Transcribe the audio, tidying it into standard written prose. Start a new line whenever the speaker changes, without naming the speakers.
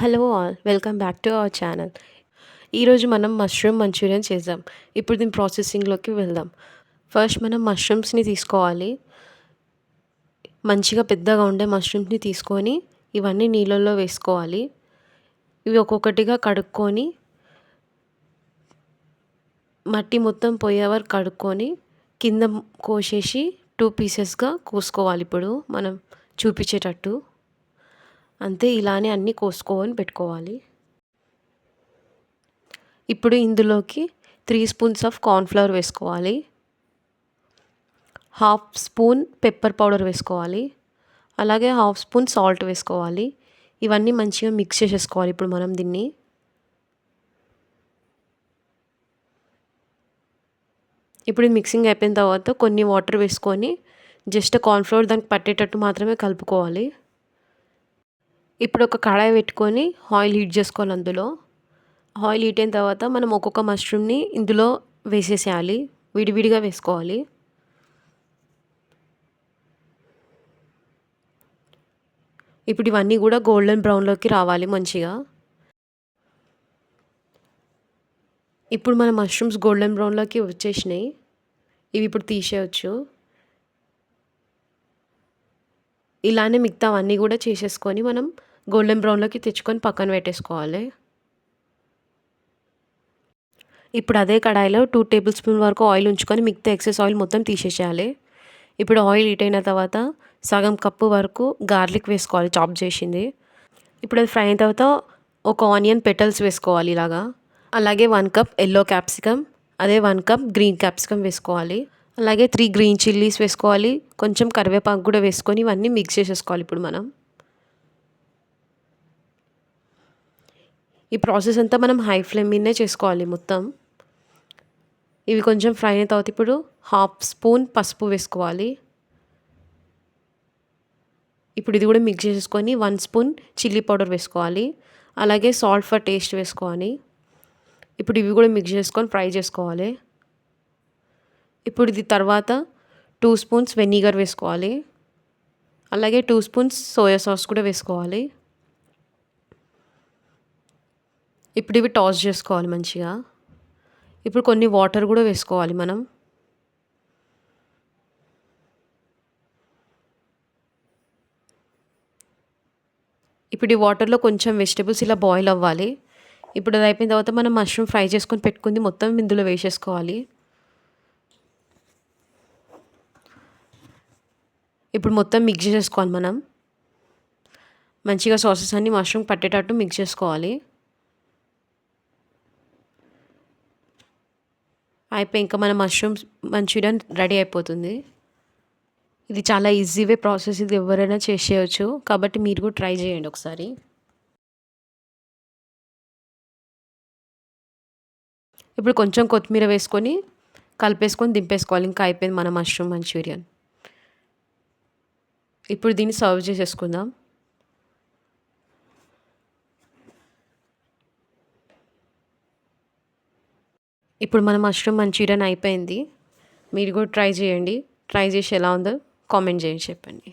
Hello all welcome back to our channel. ఈరోజు మనం mushroom Manchurian చేద్దాం. ఇప్పుడు దీని ప్రాసెసింగ్లోకి వెళ్దాం. ఫస్ట్ మనం మష్రూమ్స్ని తీసుకోవాలి. మంచిగా పెద్దగా ఉండే మష్రూమ్స్ని తీసుకొని ఇవన్నీ నీళ్ళల్లో వేసుకోవాలి. ఇవి ఒక్కొక్కటిగా కడుక్కొని మట్టి మొత్తం పోయే వరకు కడుక్కొని కింద కోసేసి 2 పీసెస్గా కోసుకోవాలి. ఇప్పుడు మనం చూపించేటట్టు అంతే, ఇలానే అన్నీ కోసుకొని పెట్టుకోవాలి. ఇప్పుడు ఇందులోకి 3 స్పూన్స్ ఆఫ్ కార్న్‌ఫ్లవర్ వేసుకోవాలి. హాఫ్ స్పూన్ పెప్పర్ పౌడర్ వేసుకోవాలి. అలాగే హాఫ్ స్పూన్ సాల్ట్ వేసుకోవాలి. ఇవన్నీ మంచిగా మిక్స్ చేసేసుకోవాలి ఇప్పుడు మనం దీన్ని. ఇప్పుడు మిక్సింగ్ అయిపోయిన తర్వాత కొన్ని వాటర్ వేసుకొని జస్ట్ కార్న్‌ఫ్లవర్ దానికి పట్టేటట్టు మాత్రమే కలుపుకోవాలి. ఇప్పుడు ఒక కడాయి పెట్టుకొని ఆయిల్ హీట్ చేసుకోవాలి. అందులో ఆయిల్ హీట్ అయిన తర్వాత మనం ఒక్కొక్క మష్రూమ్ని ఇందులో వేసేసేయాలి. విడివిడిగా వేసుకోవాలి. ఇప్పుడు ఇవన్నీ కూడా గోల్డెన్ బ్రౌన్లోకి రావాలి మంచిగా. ఇప్పుడు మన మష్రూమ్స్ గోల్డెన్ బ్రౌన్లోకి వచ్చేసినాయి. ఇవి ఇప్పుడు తీసేయచ్చు. ఇలానే మిగతా అవన్నీ కూడా చేసేసుకొని మనం గోల్డెన్ బ్రౌన్లోకి తెచ్చుకొని పక్కన పెట్టేసుకోవాలి. ఇప్పుడు అదే కడాయిలో 2 టేబుల్ స్పూన్ వరకు ఆయిల్ ఉంచుకొని మిగతా ఎక్సెస్ ఆయిల్ మొత్తం తీసేసేయాలి. ఇప్పుడు ఆయిల్ హీట్ అయిన తర్వాత సగం కప్పు వరకు గార్లిక్ వేసుకోవాలి, చాప్ చేసింది. ఇప్పుడు అది ఫ్రై అయిన తర్వాత ఒక ఆనియన్ పెటల్స్ వేసుకోవాలి ఇలాగా. అలాగే 1 కప్ ఎల్లో క్యాప్సికమ్, అదే 1 కప్ గ్రీన్ క్యాప్సికమ్ వేసుకోవాలి. అలాగే 3 గ్రీన్ చిల్లీస్ వేసుకోవాలి. కొంచెం కరివేపాకు కూడా వేసుకొని ఇవన్నీ మిక్స్ చేసేసుకోవాలి. ఇప్పుడు మనం ఈ ప్రాసెస్ అంతా మనం హై ఫ్లేమ్ మీదనే చేసుకోవాలి మొత్తం. ఇవి కొంచెం ఫ్రై అయిన తర్వాత ఇప్పుడు హాఫ్ స్పూన్ పసుపు వేసుకోవాలి. ఇప్పుడు ఇది కూడా మిక్స్ చేసేసుకొని 1 స్పూన్ చిల్లీ పౌడర్ వేసుకోవాలి. అలాగే సాల్ట్ ఫర్ టేస్ట్ వేసుకోవాలి. ఇప్పుడు ఇవి కూడా మిక్స్ చేసుకొని ఫ్రై చేసుకోవాలి. ఇప్పుడు ఇది తర్వాత 2 స్పూన్స్ వెనిగర్ వేసుకోవాలి. అలాగే 2 స్పూన్స్ సోయా సాస్ కూడా వేసుకోవాలి. ఇప్పుడు ఇవి టాస్ చేసుకోవాలి మంచిగా. ఇప్పుడు కొన్ని వాటర్ కూడా వేసుకోవాలి మనం. ఇప్పుడు ఈ వాటర్లో కొంచెం వెజిటబుల్స్ ఇలా బాయిల్ అవ్వాలి. ఇప్పుడు అది అయిపోయిన తర్వాత మనం మష్రూమ్ ఫ్రై చేసుకొని పెట్టుకుంది మొత్తం ఇందులో వేసేసుకోవాలి. ఇప్పుడు మొత్తం మిక్స్ చేసుకోవాలి మనం. మంచిగా సాసెస్ అన్నీ మష్రూమ్ పట్టేటట్టు మిక్స్ చేసుకోవాలి. అయిపోయి ఇంకా మన మష్రూమ్స్ మంచూరియన్ రెడీ అయిపోతుంది. ఇది చాలా ఈజీ వే ప్రాసెస్, ఇది ఎవరైనా చేసేయచ్చు. కాబట్టి మీరు కూడా ట్రై చేయండి ఒకసారి. ఇప్పుడు కొంచెం కొత్తిమీర వేసుకొని కలిపేసుకొని దింపేసుకోవాలి. ఇంకా అయిపోయింది మన మష్రూమ్ మంచూరియన్. ఇప్పుడు దీన్ని సర్వ్ చేసేసుకుందాం. ఇప్పుడు మన మష్రూమ్ మంచూరియన్ అయిపోయింది. మీరు కూడా ట్రై చేయండి. ట్రై చేసి ఎలా ఉందో కామెంట్ చేయండి, చెప్పండి.